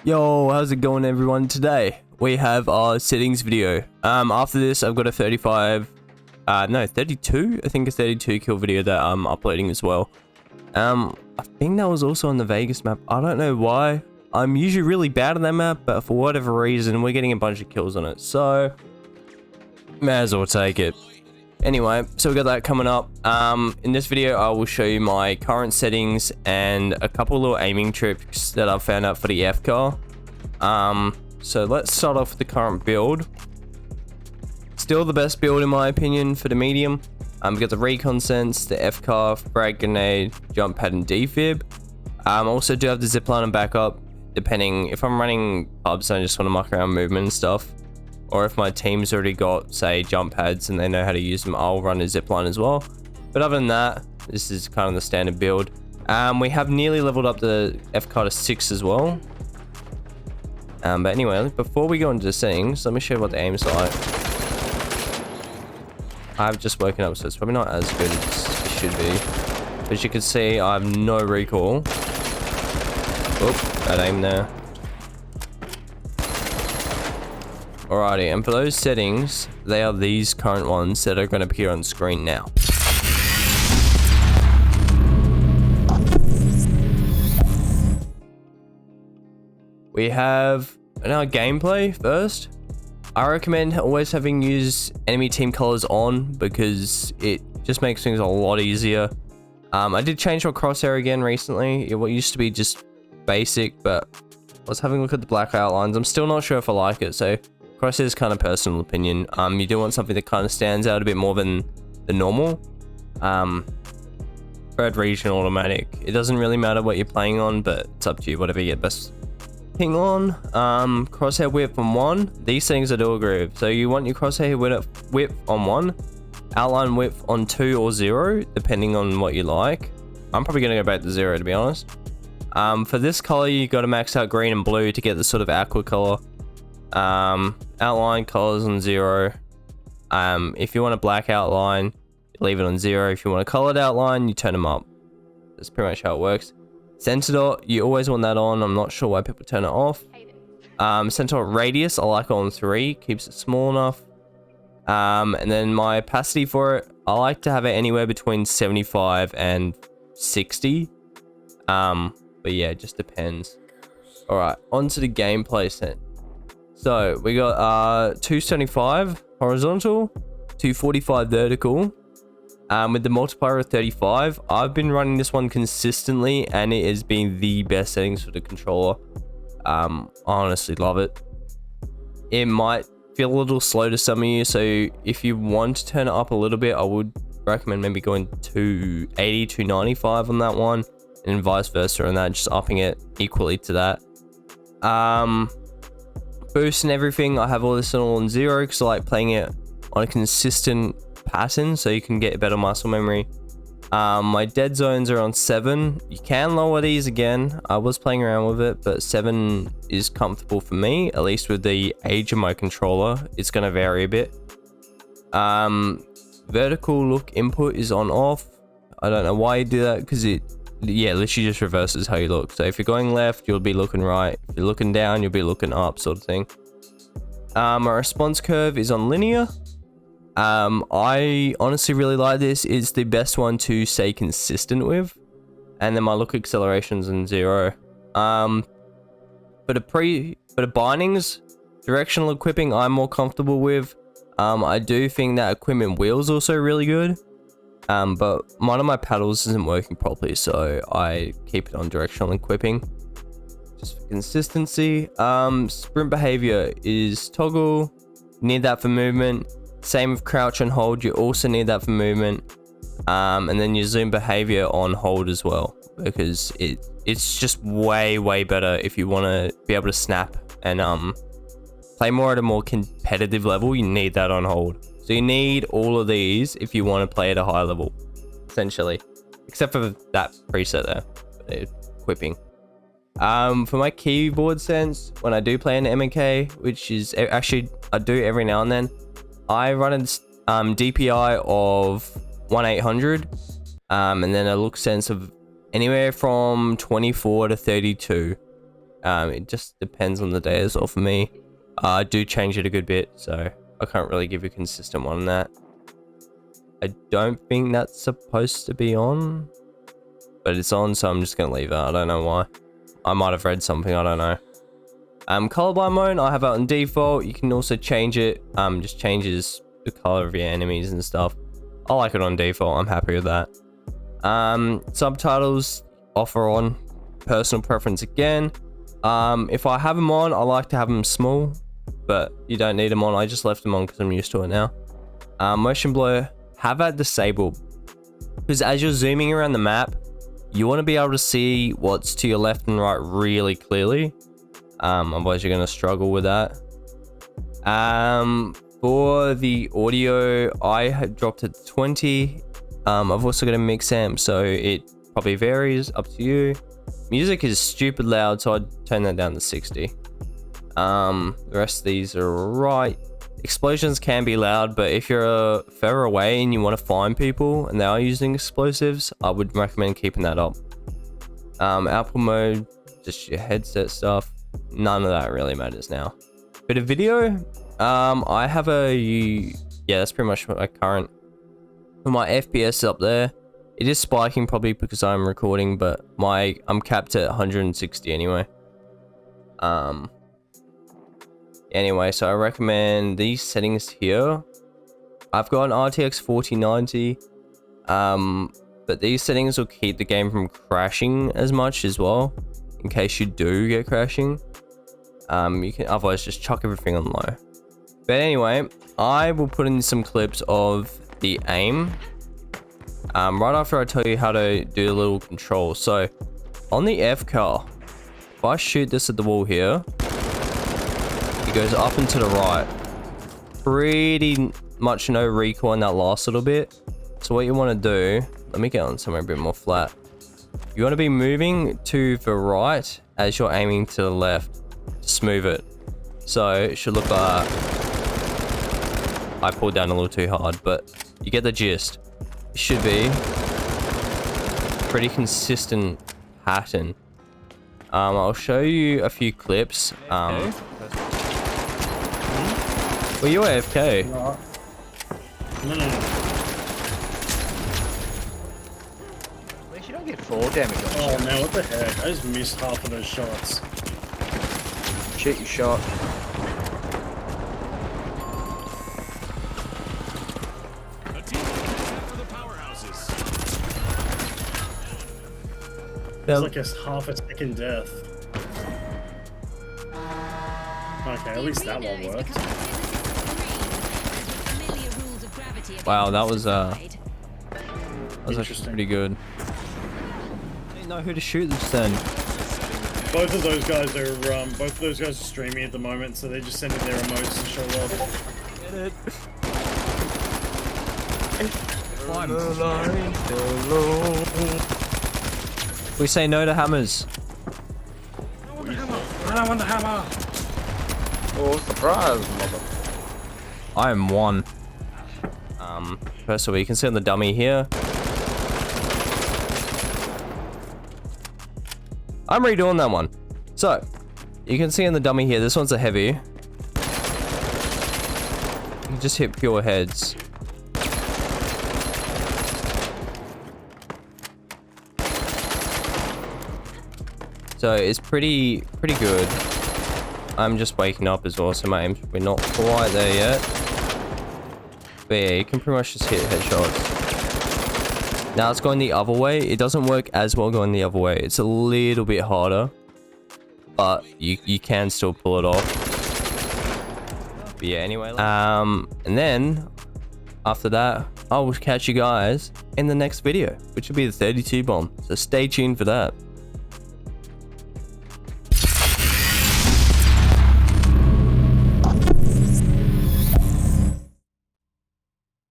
Yo, how's it going everyone? Today we have our settings video. After this I've got a 32, I think a 32 kill video that I'm uploading as well. I think that was also on the Vegas map. I don't know why. I'm usually really bad on that map, but for whatever reason we're getting a bunch of kills on it, so may as well take it. Anyway, so we got that coming up. In this video I will show you my current settings and a couple little aiming tricks that I've found out for the F car. So let's start off with the current build. Still the best build in my opinion for the medium. We got the recon sense, the F car, frag grenade, jump pad and defib. Also do have the zipline and backup, depending if I'm running pubs and I just want to muck around movement and stuff. Or if my team's already got, say, jump pads and they know how to use them, I'll run a zipline as well. But other than that, this is kind of the standard build. We have nearly leveled up the F car to 6 as well. But anyway, before we go into the settings, let me show you what the aim's like. I've just woken up, so it's probably not as good as it should be. As you can see, I have no recoil. Oh, bad aim there. Alrighty, and for those settings, they are these current ones that are going to appear on screen now. We have in our gameplay first. I recommend always having used enemy team colors on because it just makes things a lot easier. I did change my crosshair again recently. It used to be just basic, but I was having a look at the black outlines. I'm still not sure if I like it, so crosshair is kind of personal opinion. You do want something that kind of stands out a bit more than the normal. Third region automatic. It doesn't really matter what you're playing on, but it's up to you, whatever you get best ping on. Crosshair width on 1. These things I do agree with. So you want your crosshair width on 1, outline width on 2 or 0, depending on what you like. I'm probably going to go back to 0 to be honest. For this color, you got to max out green and blue to get the sort of aqua color. Outline colors on 0. If you want a black outline, leave it on 0. If you want a colored outline, you turn them up. That's pretty much how it works. Center dot, you always want that on. I'm not sure why people turn it off. Center dot radius, I like it on 3. Keeps it small enough. And then my opacity for it, I like to have it anywhere between 75 and 60. But yeah, it just depends. Alright, on to the gameplay set. So we got 275 horizontal, 245 vertical, with the multiplier of 35. I've been running this one consistently and it has been the best settings for the controller. I honestly love it. It might feel a little slow to some of you, so if you want to turn it up a little bit, I would recommend maybe going to 80 to 95 on that one, and vice versa on that, just upping it equally to that. Boost and everything, I have all this all on 0 because I like playing it on a consistent pattern so you can get better muscle memory. My dead zones are on 7. You can lower these again. I was playing around with it, but 7 is comfortable for me, at least with the age of my controller. It's going to vary a bit. Vertical look input is on off. I don't know why you do that because it literally just reverses how you look. So if you're going left, you'll be looking right. If you're looking down, you'll be looking up, sort of thing. My response curve is on linear. I honestly really like this. It's the best one to stay consistent with. And then my look acceleration's on 0. For the bindings, directional equipping I'm more comfortable with. I do think that equipment wheel's also really good. But one of my paddles isn't working properly, so I keep it on directional equipping just for consistency. Sprint behavior is toggle. Need that for movement. Same with crouch and hold, you also need that for movement. And then your zoom behavior on hold as well, because it's just way better if you want to be able to snap and play more at a more competitive level. You need that on hold. So you need all of these if you want to play at a high level, essentially, except for that preset there, equipping. For my keyboard sense, when I do play an MK, which is actually I do every now and then, I run a DPI of 1800, and then a look sense of anywhere from 24 to 32. It just depends on the day as well for me. I do change it a good bit, so I can't really give you a consistent one on that. I don't think that's supposed to be on, but it's on, so I'm just gonna leave it. I don't know why. I might have read something, I don't know. Colorblind mode, I have it on default. You can also change it. Just changes the color of your enemies and stuff. I like it on default. I'm happy with that. Subtitles, off or on. Personal preference again. If I have them on, I like to have them small, but you don't need them on. I just left them on because I'm used to it now. Motion blur, have that disabled, because as you're zooming around the map, you want to be able to see what's to your left and right really clearly. Otherwise you're going to struggle with that. For the audio, I have dropped it to 20. I've also got a mix amp, so it probably varies, up to you. Music is stupid loud, so I'd turn that down to 60. The rest of these are right. Explosions can be loud, but if you're further away and you want to find people and they are using explosives, I would recommend keeping that up. Output mode, just your headset stuff. None of that really matters now. Bit of video, I have yeah, that's pretty much my current. For my FPS up there, it is spiking probably because I'm recording, but I'm capped at 160 anyway. Anyway, so I recommend these settings here. I've got an RTX 4090, but these settings will keep the game from crashing as much as well, in case you do get crashing. You can otherwise just chuck everything on low. But anyway, I will put in some clips of the aim right after I tell you how to do the little control. So on the F car, if I shoot this at the wall here, it goes up and to the right. Pretty much no recoil in that last little bit. So what you want to do, let me get on somewhere a bit more flat. You want to be moving to the right as you're aiming to the left to smooth it. So it should look like, I pulled down a little too hard, but you get the gist. It should be pretty consistent pattern. I'll show you a few clips. Well, you're AFK. No. At least you don't get fall damage on Oh man, what the heck? I just missed half of those shots. shit you shot. It's like a half a second death. Okay, at least that one worked. Wow, that was actually pretty good. I didn't know who to shoot this then. Both of those guys are streaming at the moment, so they're just sending their emotes to show love. Get it. We say no to hammers. I want the hammer! I want the hammer! Oh, surprise, mother. I am one. First of all, you can see on the dummy here. I'm redoing that one. So, you can see on the dummy here, this one's a heavy. You just hit pure heads. So it's pretty good. I'm just waking up as well, so my aim's probably not quite there yet. But yeah, you can pretty much just hit headshots. Now it's going the other way. It doesn't work as well going the other way. It's a little bit harder, but you can still pull it off. But yeah, anyway. And then after that, I will catch you guys in the next video, which will be the 32 bomb. So stay tuned for that.